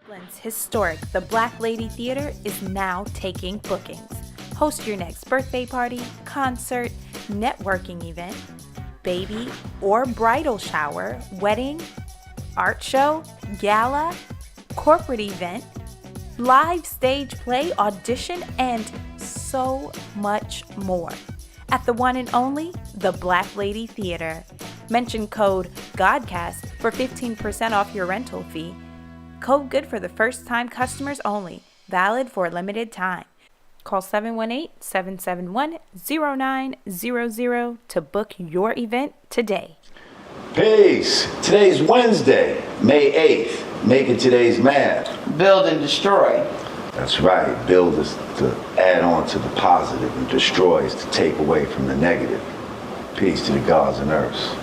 Portland's historic The Black Lady Theater is now taking bookings. Host your next birthday party, concert, networking event, baby or bridal shower, wedding, art show, gala, corporate event, live stage play, audition, and so much more. At the one and only The Black Lady Theater. Mention code GODCAST for 15% off your rental fee. Code good for the first time customers only. Valid for a limited time. Call 718-771-0900 to book your event today. Peace. Today's Wednesday, May 8th. Making today's math. Build and destroy. That's right. Build is to add on to the positive, and destroy is to take away from the negative. Peace to the gods and earths.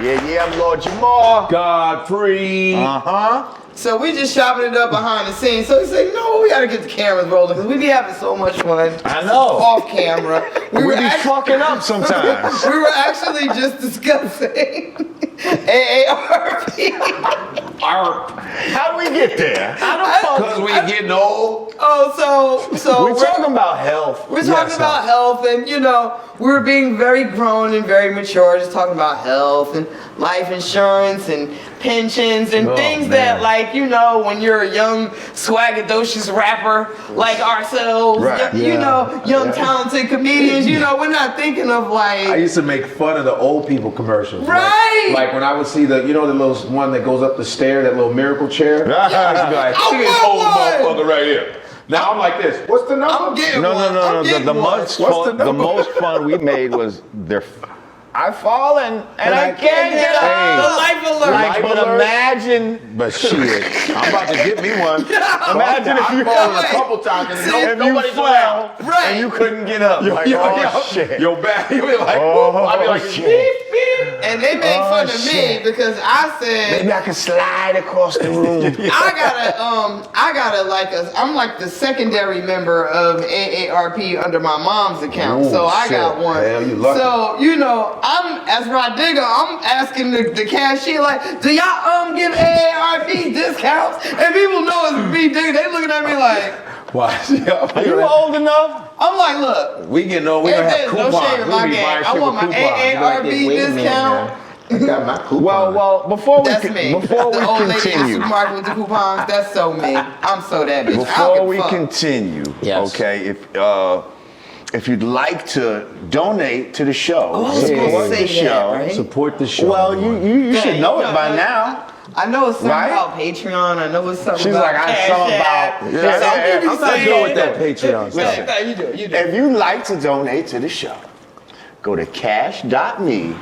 Yeah, I'm Lord Jamar. Godfrey. So we just chopping it up behind the scenes. So he said, no, we gotta get the cameras rolling because we be having so much fun. I know. Off camera. We be fucking up sometimes. We were actually just discussing AARP. How do we get there? Because we getting old. Oh, so we're talking about health. We're talking about health, and we're being very grown and very mature, just talking about health and life insurance and pensions and things that, when you're a young, swagadocious rapper like ourselves, young talented comedians, we're not thinking of I used to make fun of the old people commercials. Right. Like when I would see the little one that goes up the stair, that little miracle chair. I used to be like, see this old motherfucker right here. Now I'm like this. What's the number? I'm getting one. No. The most fun we made was I've fallen and I can't get up. The life alert. But imagine, shit, I'm about to get me one. Imagine if you fallen a couple times and nobody's around, and you couldn't get up. Shit. Your back, you be like, I'd be like, shit. beep, beep. And they made fun of me because I said maybe I can slide across the room. I'm like the secondary member of AARP under my mom's account. So I got one. Hell, you lucky. So, I'm as Rah Digga, I'm asking the cashier, like, do y'all give AARP discounts? And people know it's me, Digga. They looking at me like, Why? Are you old enough? I'm like, look. We getting old. We don't have coupons. No shame in my game. I want my AARP discount. I got my coupon. Well, before we Lady at the continue, supermarket with the coupons, that's so me. I'm so that bitch. before we continue, okay, if you'd like to donate to the show, support the show. Right? Support the show. Well, you should know it by now. I know it's something about Patreon. I know it's something She's about like, I'm something about. I'm not doing with that Patreon stuff. No, you do. If you'd like to donate to the show, go to cash.me/$.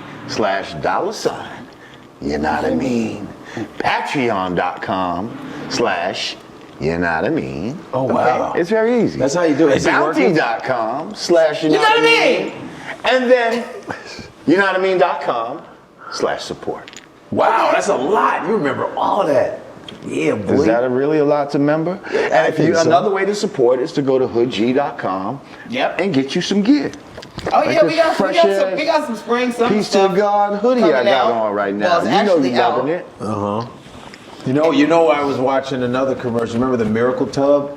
You know what I mean? Patreon.com/you know what I mean? Oh, wow. It's very easy. That's how you do it. Bounty.com/you know what I mean? And then you know what I mean.com/support. Wow, that's a lot. You remember all that. Yeah, boy. Is that really a lot to remember? And if you, another way to support is to go to hoodg.com and get you some gear. Oh yeah, we got some spring summer Peace stuff. to God hoodie I got on right now. Well, it's you loving it. You know, I was watching another commercial. Remember the Miracle Tub?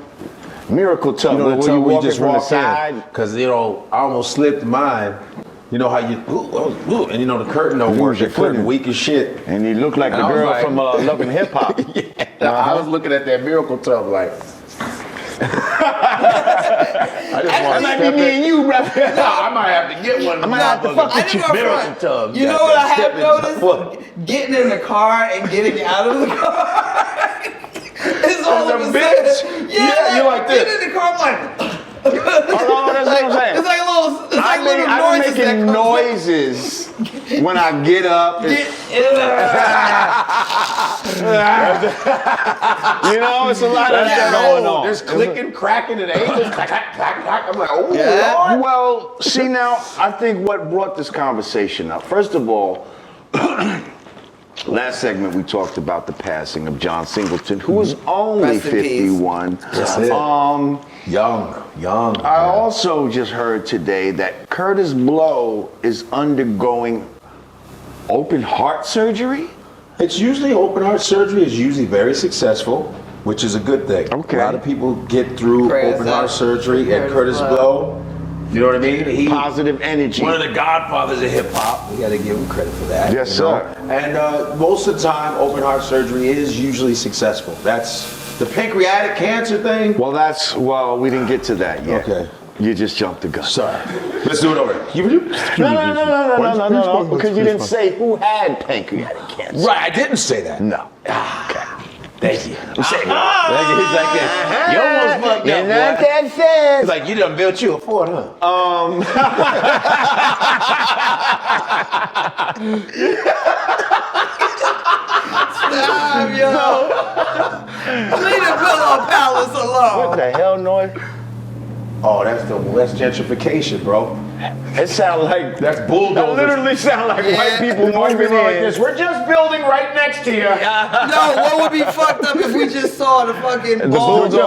Miracle Tub. You know, the where tub you where you walking just from the walk side. Because I almost slipped mine. You know how you, and the curtain don't work. Your curtain weak as shit. And you look like the girl from Love and Hip Hop. I was looking at that Miracle Tub like. That might be me and you, bro. I might have to get one. I might have to fuck with you. Miracle Tub. You know what I have noticed? Getting in the car and getting out of the car. It's all of a bitch. sudden. Yeah, you're like this. Get in the car, I'm like. Hold on, that's what I'm saying. It's like a little. It's like little noises. I'm making noises when I get up. You know, it's a lot of that going on. There's clicking, cracking, and angles. Clack, clack, clack, clack. I'm like, oh, Lord. Well, see now, I think what brought this conversation up. First of all, last segment we talked about the passing of John Singleton, who was only 51. That's it. Young. I also just heard today that Kurtis Blow is undergoing open heart surgery. It's usually open heart surgery is usually very successful, which is a good thing. Okay. A lot of people get through open heart surgery, and Kurtis Blow, you know what I mean? He Positive energy. one of the godfathers of hip hop. We got to give him credit for that. Yes, you know? sir. And most of the time, open heart surgery is usually successful. That's the pancreatic cancer thing. Well, we didn't get to that yet. Okay. You just jumped the gun. Sorry. Let's do it over. No, because you didn't say who had pancreatic cancer. Right, I didn't say that. No. Okay. Thank you. I'm saying, He's like this. You almost fucked you're up, not boy. that fast. He's like, you done built you a fort, huh? Stop, yo. Leave the Pillow Palace alone. What the hell noise? Oh, that's gentrification, bro. It sounds like That's bulldozers. That literally sound like white people moving like in. this. We're just building right next to you. No, what would be fucked up if we just saw the fucking bulldozer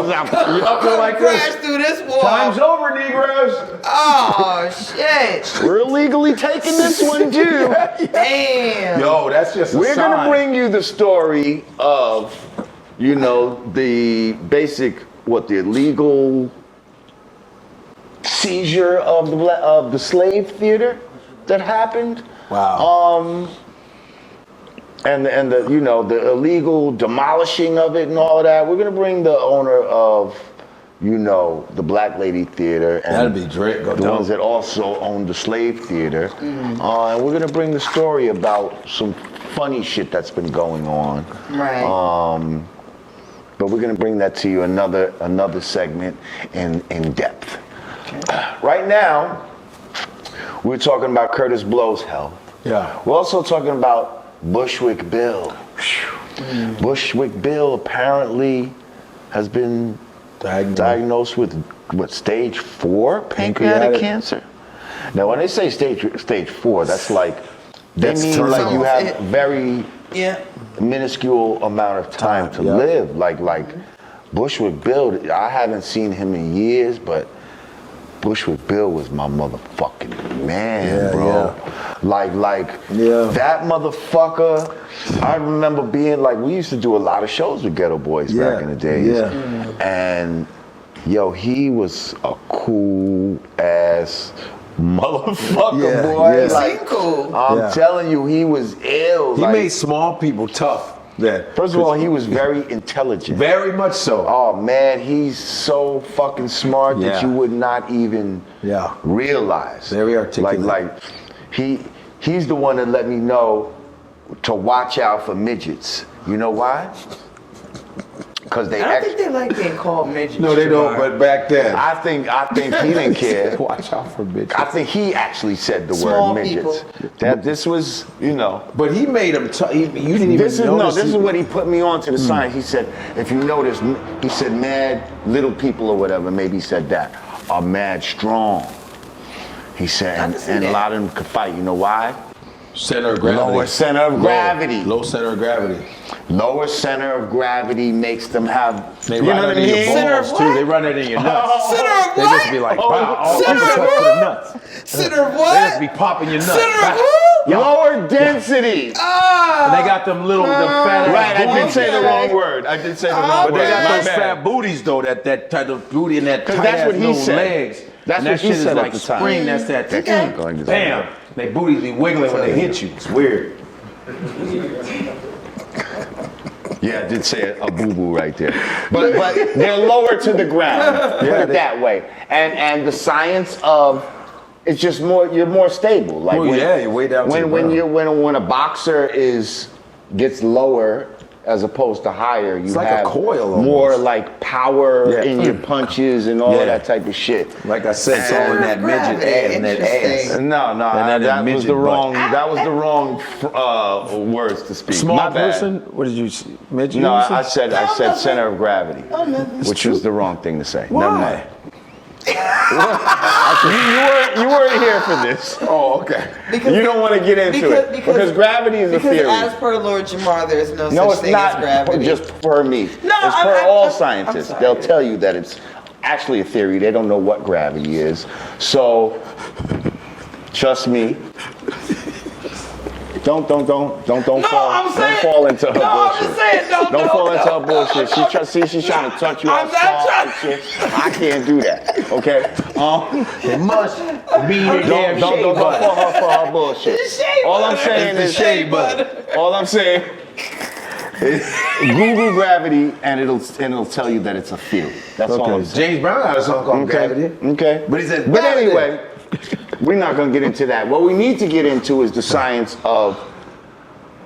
crash through this wall? Time's over, Negroes. Oh, shit. We're illegally taking this one too. Damn. Yo, that's just a We're sign. gonna bring you the story of, you know, the basic, the illegal seizure of the slave theater that happened. Wow. And the you know, the illegal demolishing of it and all of that. We're gonna bring the owner of, you know, the Black Lady Theater and That'd be great. the ones that also own the slave theater. And we're gonna bring the story about some funny shit that's been going on. Right. But we're gonna bring that to you another segment in depth. Right now, we're talking about Kurtis Blow's health. Yeah. We're also talking about Bushwick Bill. Bushwick Bill apparently has been diagnosed with stage 4 pancreatic cancer. Now, when they say stage 4, that's like they mean like you have very minuscule amount of time to live. Like Bushwick Bill, I haven't seen him in years, but Bushwick Bill was my motherfucking man, bro. That motherfucker. I remember being like, we used to do a lot of shows with Ghetto Boys back in the days. And yo, he was a cool ass motherfucker, boy. Like, cool. I'm telling you, he was ill. He made small people tough. First of all, he was very intelligent. Very much so. Oh man, he's so fucking smart that you would not even realize. Very articulate. Like he's the one that let me know to watch out for midgets. You know why? Because I don't think they like being called midgets. No, they don't. But back then, I think he didn't care. Watch out for bitches. I think he actually said the Small word midgets. That this was, you know. But he made him. You didn't even This notice. is what he put me on to the science. He said, if you notice, he said, mad little people or whatever. Maybe he said that are mad strong. He said, and a lot of them could fight. You know why? Center of gravity. Lower center of gravity. Low center of gravity. Lower center of gravity makes them have. They run it in your balls too. They run it in your nuts. Center of They what? just be like, wow, Center of to the nuts. Center of They what? just be popping your nuts. Center of who? Lower density. And they got them little, the fat. Right, I did say the wrong word. I did say the wrong But word. they got My those bad. fat booties though. That type of booty and that tight that's ass what he little said. legs. That's and what that he shit is said at like the time. spring. That's that. Okay. Going to that. Damn. They booties be wiggling when they hit you. It's weird. Yeah, I did say a boo-boo right there. But they're lower to the ground. Put it that way. And the science of it's just you're more stable. Like you're way down to the ground. when a boxer gets lower as opposed to higher. You It's like have a coil more almost. like power Yeah. in your punches and all of that type of shit. Like I said, it's all in that midget ass and that ass. No, And that was midget the butt. wrong. That was the wrong words to speak. Small My bad. person? What did you say? Midget? No, you said? I said center of gravity, which was the wrong thing to say. Never mind. you weren't here for this. Oh, okay. You don't want to get into it because gravity is a theory. Because as per Lord Jamar, there's no No, such it's thing not as gravity. just for me. No, it's I'm- for I'm- all I'm scientists. sorry. They'll tell you that it's actually a theory. They don't know what gravity is. So, trust me. Don't No, fall. I'm saying, Don't fall into her no, bullshit. I'm just saying, Don't fall into her bullshit. She's trying to touch you I'm off not soft trying- and shit. I can't do that. Okay. It must be the damn Don't shea fall butter. for her bullshit. All I'm saying It's is the shea butter. All I'm saying is Google gravity and it'll tell you that it's a theory. That's all I'm saying. James Brown had a song called Gravity. Okay. But he said, But gravity. anyway, we're not gonna get into that. What we need to get into is the science of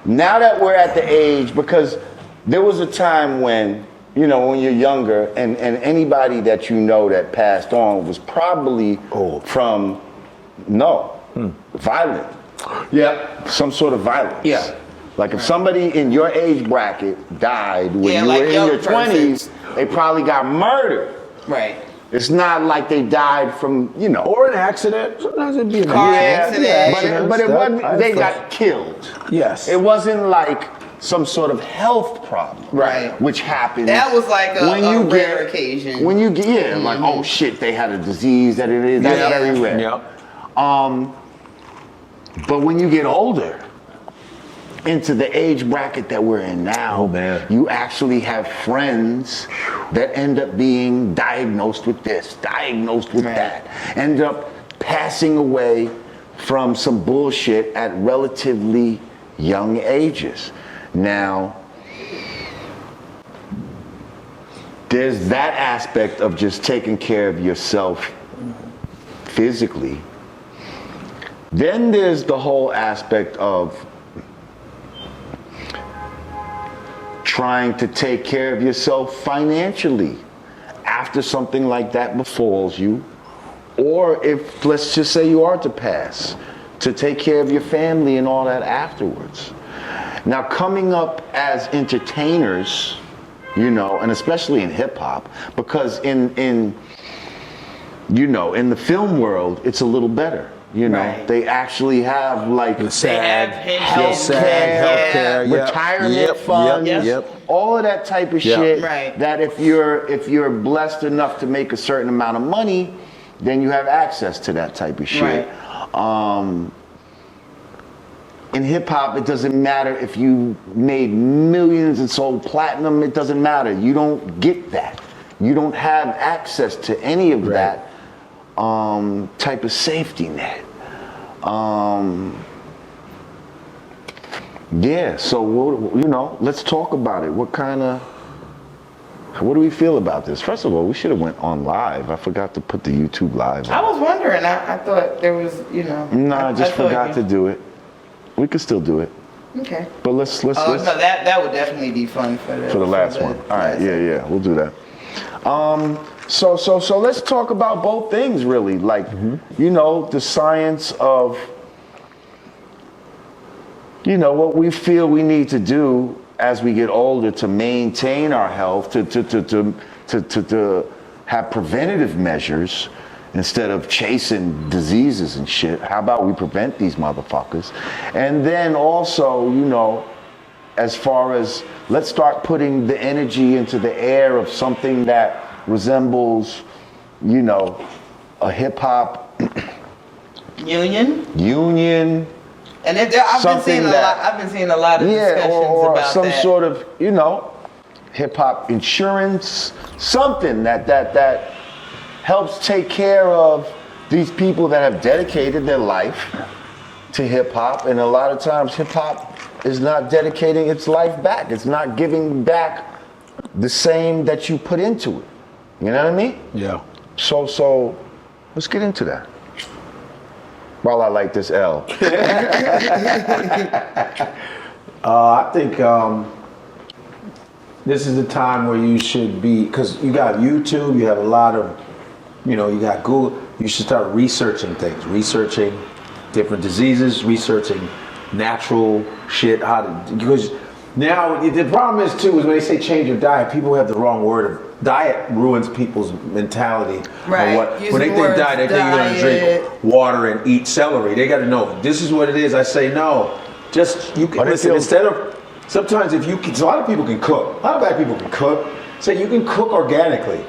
now that we're at the age, because there was a time when, you know, when you're younger and anybody that you know that passed on was probably from violent. Yeah. Some sort of violence. Yeah. Like if somebody in your age bracket died when you like were in young your person. 20s, they probably got murdered. Right. It's not like they died from, you know. Or an accident. Sometimes it'd be a Car accident. But it wasn't, they got killed. Yes. It wasn't like some sort of health problem. Right. Which happens. That was like a rare occasion. When you get, like, oh shit, they had a disease that it is. That's Yeah. very rare. Yep. But when you get older, into the age bracket that we're in now, you actually have friends that end up being diagnosed with this, diagnosed with that, end up passing away from some bullshit at relatively young ages. Now, there's that aspect of just taking care of yourself physically. Then there's the whole aspect of trying to take care of yourself financially after something like that befalls you, or if, let's just say you are to pass, to take care of your family and all that afterwards. Now, coming up as entertainers, you know, and especially in hip hop, because in you know, in the film world, it's a little better. You know, they actually have like healthcare, retirement funds, all of that type of shit. Right. That if you're blessed enough to make a certain amount of money, then you have access to that type of shit. Right. In hip hop, it doesn't matter if you made millions and sold platinum. It doesn't matter. You don't get that. You don't have access to any of that type of safety net. Yeah, so you know, let's talk about it. What do we feel about this? First of all, we should have went on live. I forgot to put the YouTube live I on. was wondering. I thought there was, you know. No, I just forgot to do it. We could still do it. Okay. But let's Oh no, that would definitely be fun for the last one. All right, yeah, we'll do that. So let's talk about both things really. Like, you know, the science of, you know, what we feel we need to do as we get older to maintain our health, to have preventative measures instead of chasing diseases and shit. How about we prevent these motherfuckers? And then also, you know, as far as let's start putting the energy into the air of something that resembles, you know, a hip hop union. And I've been seeing a lot of discussions or about some that. sort of, you know, hip hop insurance, something that helps take care of these people that have dedicated their life to hip hop. And a lot of times hip hop is not dedicating its life back. It's not giving back the same that you put into it. You know what I mean? Yeah. So let's get into that. While I like this L. I think this is the time where you should be, because you got YouTube, you have a lot of, you got Google. You should start researching things, researching different diseases, researching natural shit. Because now the problem is too is when they say change your diet, people have the wrong word. Diet ruins people's mentality. Right. When they think diet, they think you're gonna drink water and eat celery. They got to know this is what it is. I say no. Just you can listen instead of. Sometimes if you can, a lot of people can cook. A lot of black people can cook. So you can cook organically.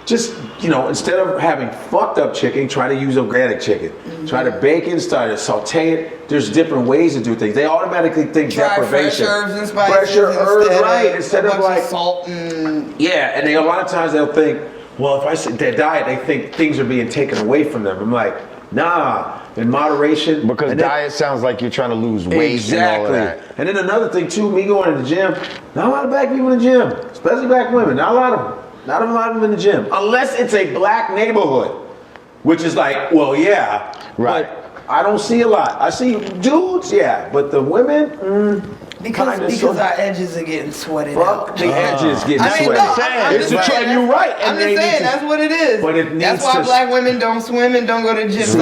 Just, instead of having fucked up chicken, try to use organic chicken. Try to bake it, start to saute it. There's different ways to do things. They automatically think deprivation. Fresh herbs and spices. Fresh herbs, right. Instead of like salt and... Yeah, and a lot of times they'll think, well, if I say their diet, they think things are being taken away from them. I'm like, nah, in moderation. Because diet sounds like you're trying to lose weight and all of that. And then another thing too, me going to the gym, not a lot of black people in the gym, especially black women, not a lot of them. Not a lot of them in the gym, unless it's a black neighborhood, which is like, well, yeah, right. But I don't see a lot. I see dudes, yeah, but the women, because our edges are getting sweated out. The edges getting sweated. It's the trend. You're right. I'm just saying that's what it is. But it needs that's why black women don't swim and don't go to the gym. It's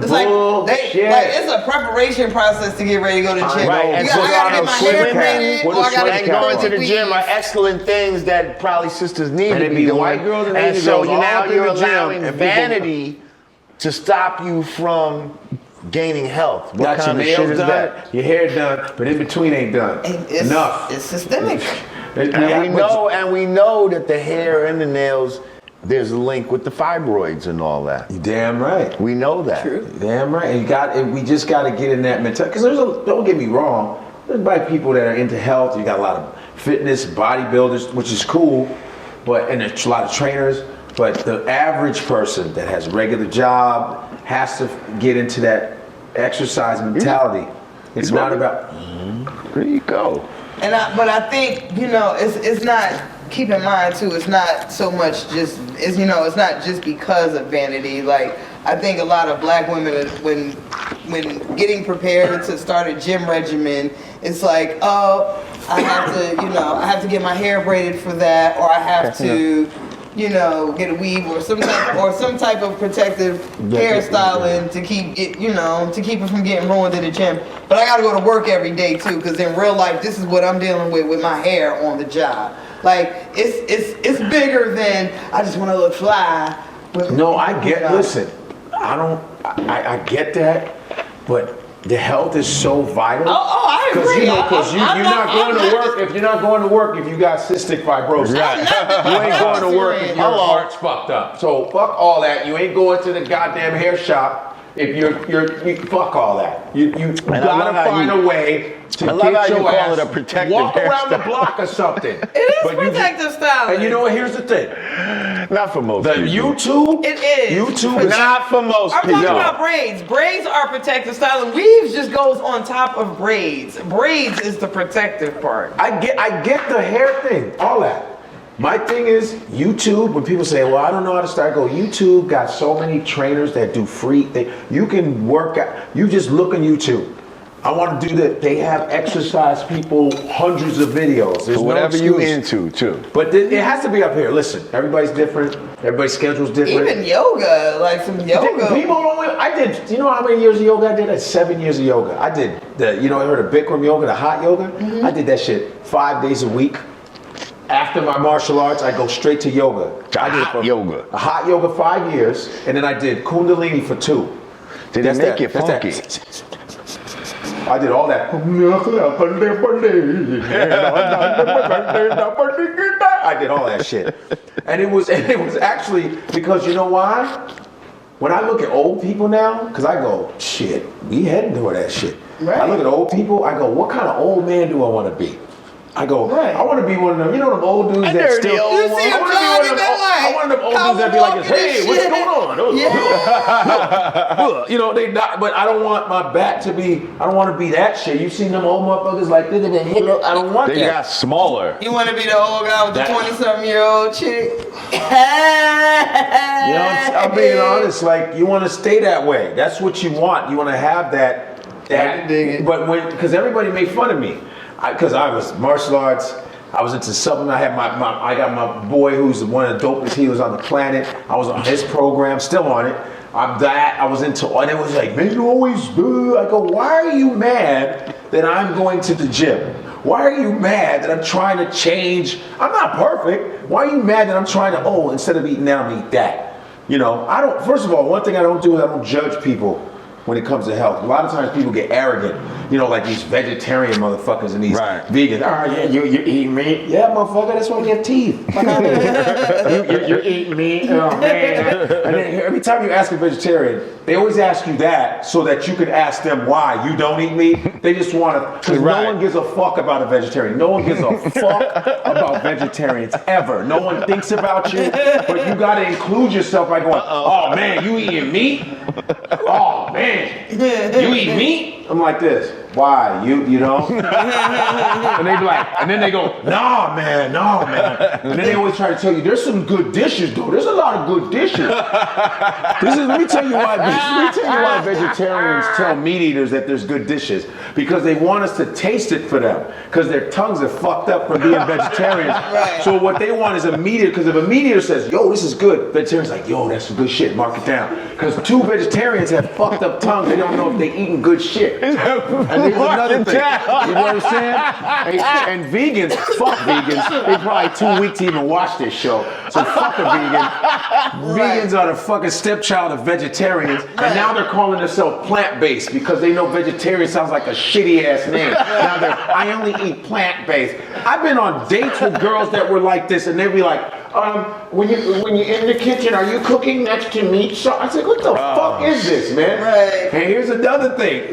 like, it's a preparation process to get ready to go to the gym. Right. I gotta get my hair braided, or I gotta and going to the gym are excellent things that probably sisters need to be doing. White girls and Asian girls now you're allowing vanity to stop you from gaining health. What kind of shit is that? Your hair done, but in between ain't done. Enough. It's systemic. And we know that the hair and the nails, there's a link with the fibroids and all that. You damn right. We know that. True. Damn right. And we just got to get in that mentality. Because don't get me wrong, there's black people that are into health. You got a lot of fitness, bodybuilders, which is cool, and there's a lot of trainers. But the average person that has a regular job has to get into that exercise mentality. It's not about. There you go. But I think it's not. Keep in mind too, it's not so much just it's not just because of vanity. Like I think a lot of black women when getting prepared to start a gym regimen, it's like, oh, I have to get my hair braided for that, or I have to get a weave or some type of protective hairstyling to keep it from getting ruined in the gym. But I gotta go to work every day too, because in real life this is what I'm dealing with my hair on the job. Like it's bigger than I just want to look fly. Listen, I get that, but the health is so vital. I agree. Because you're not going to work if you're not going to work if you got cystic fibrosis. Right. You ain't going to work if your heart's fucked up. So fuck all that. You ain't going to the goddamn hair shop if you fuck all that. You gotta find a way to get your ass. It a protective walk around the hairstyle. block or something. It is protective styling. And you know what? Here's the thing. Not for most people. YouTube. It is. YouTube. Not for most people. I'm talking about braids. Braids are protective styling. Weaves just goes on top of braids. Braids is the protective part. I get the hair thing, all that. My thing is YouTube. When people say, "Well, I don't know how to start," YouTube got so many trainers that do free things. You can work out. You just look on YouTube. I want to do that. They have exercise people, hundreds of videos. There's whatever no you into too. But it has to be up here. Listen, everybody's different. Everybody's schedule's different. Even yoga, like some yoga. People don't. I did. You know how many years of yoga I did? I did 7 years of yoga. I did I heard of Bikram yoga, the hot yoga. Mm-hmm. I did that shit 5 days a week. After my martial arts, I go straight to yoga. I did hot yoga 5 years, and then I did Kundalini for 2. Did it make you funky? I did all that. I did all that shit. And it was actually because you know why? When I look at old people now, because I go, shit, we heading toward that shit. Right. I look at old people, I go, what kind of old man do I want to be? I go, I want to be one of them, them old dudes that still. You see him jogging I want them old dudes that be like, hey, what's going on? Yeah. They not, but I don't want my back to be, I don't want to be that shit. You seen them old motherfuckers like this, I don't want that. They got smaller. You want to be the old guy with the 20-something-year-old chick? I'm being honest, like, you want to stay that way. That's what you want. You want to have that. But because everybody made fun of me. Because I was martial arts, I was into supplement. I got my boy who's one of the dopest healers on the planet. I was on his program, still on it. I was into, and it was like, man, you always do. I go, why are you mad that I'm going to the gym? Why are you mad that I'm trying to change? I'm not perfect. Why are you mad that I'm trying to, instead of eating that, I'm eat that? You know, first of all, one thing I don't do is I don't judge people when it comes to health. A lot of times people get arrogant, you know, like these vegetarian motherfuckers and these vegans. Oh yeah, you eat meat? Yeah, motherfucker, that's why we have teeth. you eat meat? Oh man. And then every time you ask a vegetarian, they always ask you that so that you can ask them why you don't eat meat. They just want to, because no one gives a fuck about a vegetarian. No one gives a fuck about vegetarians ever. No one thinks about you, but you got to include yourself by going, oh man, you eating meat? Oh man. You eat meat? I'm like this. Why? You know? And they be like, and then they go, nah man. And then they always try to tell you, there's some good dishes though. There's a lot of good dishes. Let me tell you why vegetarians tell meat eaters that there's good dishes. Because they want us to taste it for them. Because their tongues are fucked up from being vegetarians. Right. So what they want is a meat eater, because if a meat eater says, yo, this is good, vegetarian's like, yo, that's some good shit, mark it down. Because two vegetarians have fucked up tongues, they don't know if they eating good shit. And there's another thing, you know what I'm saying? And vegans, fuck vegans, they probably too weak to even watch this show. So fuck a vegan. Vegans are the fucking stepchild of vegetarians, and now they're calling themselves plant-based because they know vegetarian sounds like a shitty ass name. Now I only eat plant-based. I've been on dates with girls that were like this, and they'd be like, when you're in the kitchen, are you cooking next to meat? So I said, what the fuck is this, man? Right. And here's another thing.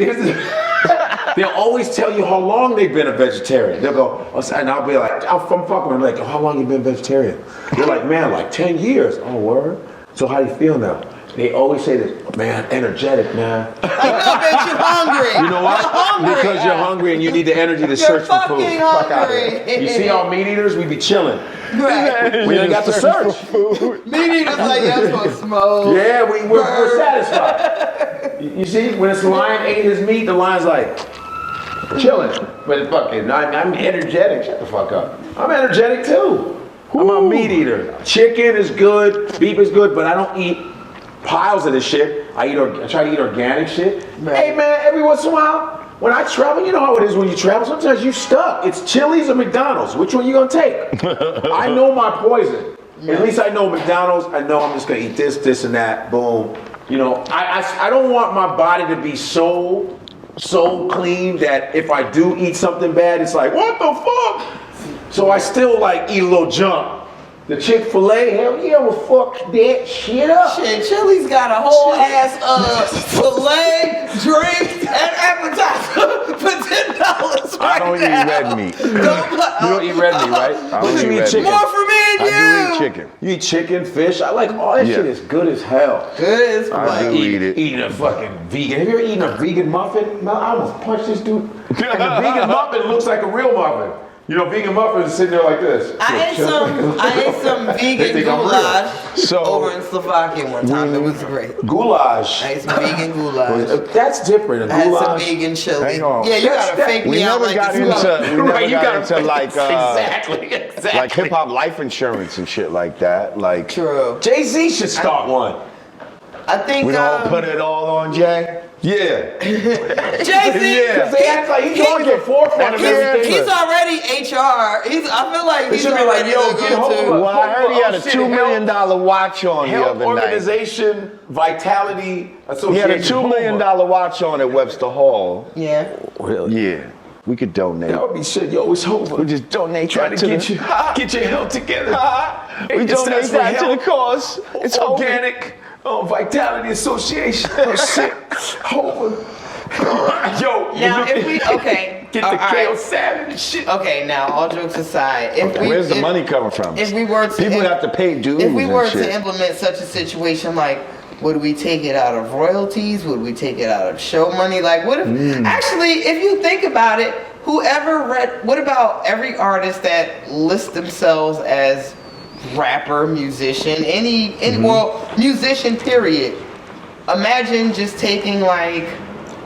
They'll always tell you how long they've been a vegetarian. They'll go, and I'll be like, I'm fucking with them, like, how long you been vegetarian? They're like, man, like 10 years. Oh, word? So how do you feel now? They always say this, man, energetic, man. I bet you're hungry. You know why? Because you're hungry and you need the energy to search for food. Hungry. Fuck out of here. You see all meat eaters, we be chilling. Right. We ain't got to search. Meat eaters like, that's for smoke. Yeah, we're satisfied. You see, when this lion ate his meat, the lion's like, chilling. But fucking, I'm energetic. Shut the fuck up. I'm energetic too. I'm a meat eater. Chicken is good, beef is good, but I don't eat piles of this shit. I try to eat organic shit. Right. Hey man, every once in a while, when I travel, you know how it is when you travel, sometimes you stuck. It's Chili's or McDonald's. Which one you gonna take? I know my poison. At least I know McDonald's, I know I'm just gonna eat this and that, boom. You know, I don't want my body to be so clean that if I do eat something bad, it's like, what the fuck? So I still like eat a little junk. The Chick-fil-A, hell yeah, will fuck that shit up. Shit, Chili's got a whole ass filet, drink, and appetizer for $10 right I don't eat red meat. You don't eat red meat, right? But you eat chicken. More for me and you. I do eat chicken. You eat chicken, fish. I like all that shit is good as hell. Good as I do eat it. Eating a fucking vegan. Have you ever eaten a vegan muffin? Man, I almost punched this dude. And the vegan muffin looks like a real muffin. You know, vegan muffins are sitting there like this. I ate some vegan goulash over in Slovakia one time. It was great. Goulash. I ate some vegan goulash. That's different. I had some vegan chili. Hang on. Yeah, you gotta fake me out like this. We never got into like exactly. like hip hop life insurance and shit like that. Like True. Jay-Z should start one. I think we don't put it all on Jay. Yeah. Jay-Z. Yeah. They act like he's always the forefront of everything. He's already HR. I feel like he's should be like, yo, get home. Well, I heard he had a $2 million watch on the other night. Organization, Vitality Association. He had a $2 million watch on at Webster Hall. Yeah. Really? Yeah. We could donate. That would be shit. Yo, it's over. We just donate Try that to to get your health together. We donate that to the cause. It's organic. Vitality Association. Oh shit. Over. Yo, now if we get the kale salad and shit. Okay, now all jokes aside, where's the money coming from? If we were to people have to pay dues. If we were to implement such a situation, like, would we take it out of royalties? Would we take it out of show money? Like, what if actually, if you think about it, what about every artist that lists themselves as rapper, musician, well, musician period. Imagine just taking like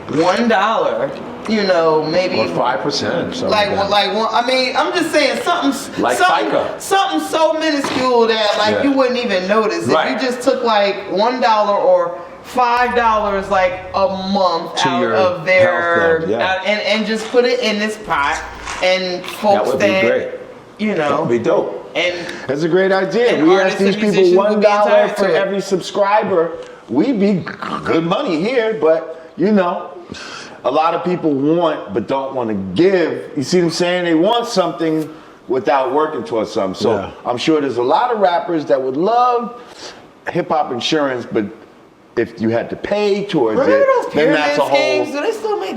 $1 you know, maybe or 5%. Something I mean, I'm just saying something like FICA. something so minuscule that you wouldn't even notice Right. if you just took like $1 or $5 like a month To out your of their health, yeah. and just put it in this pot, and folks That would be great. you know, That would be dope. and That's a great idea. And We ask artists these and people musicians would be $1 entitled for to it. every subscriber. We'd be good money here, but you know, a lot of people want but don't want to give. You see what I'm saying? They want something without working towards something. So Yeah. I'm sure there's a lot of rappers that would love hip hop insurance, but if you had to pay towards remember those it, then pyramid that's a whole. schemes? Do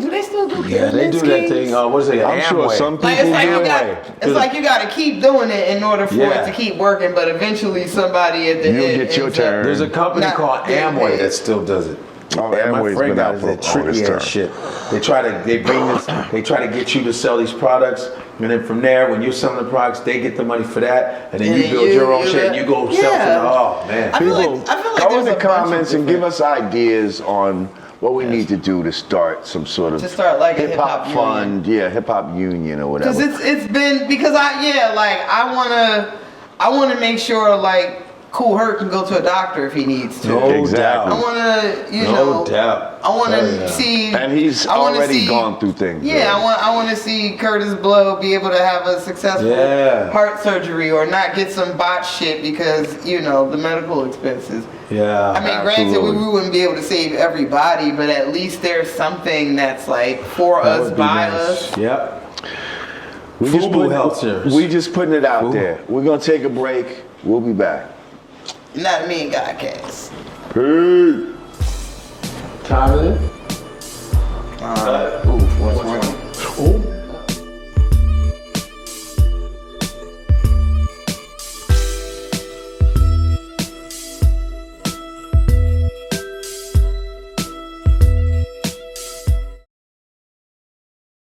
they still do pyramid Yeah, they do that schemes? thing. What is it? I'm sure Amway. some people Like, it's like do you it. got, it's like you got to keep doing it in order for Yeah. it to keep working. But eventually, somebody at the You'll end get your ends up- turn. There's a company Not called getting Amway paid. that still does it. Oh, And my Amway's friend been got out it. for They all this tricky time. ass shit. They try to get you to sell these products, and then from there, when you're selling the products, they get the money for that, and then And you build your own shit, and you go sell to yeah. the. Oh man. I feel like Go in there's the a bunch of comments and give different- us ideas on what we need to do to start some sort of To start like a hip hop hip-hop fund, hip hop union or whatever. Because it's been because I wanna make sure like Cool Herc can go to a doctor if he needs to. No Exactly. I wanna No doubt. I wanna Oh, yeah. see And he's I wanna already see- gone through things. Yeah, I want to see Kurtis Blow be able to have a successful Yeah. heart surgery or not get some bot shit because the medical expenses. Yeah. I mean, granted, Absolutely. we wouldn't be able to save everybody, but at least there's something that's like for That us, would be by nice. us. Yep. We just Fubu put- health service. We just putting it out Fubu. there. We're gonna take a break. We'll be back. Yanadameen Godcast. Peace. Time it.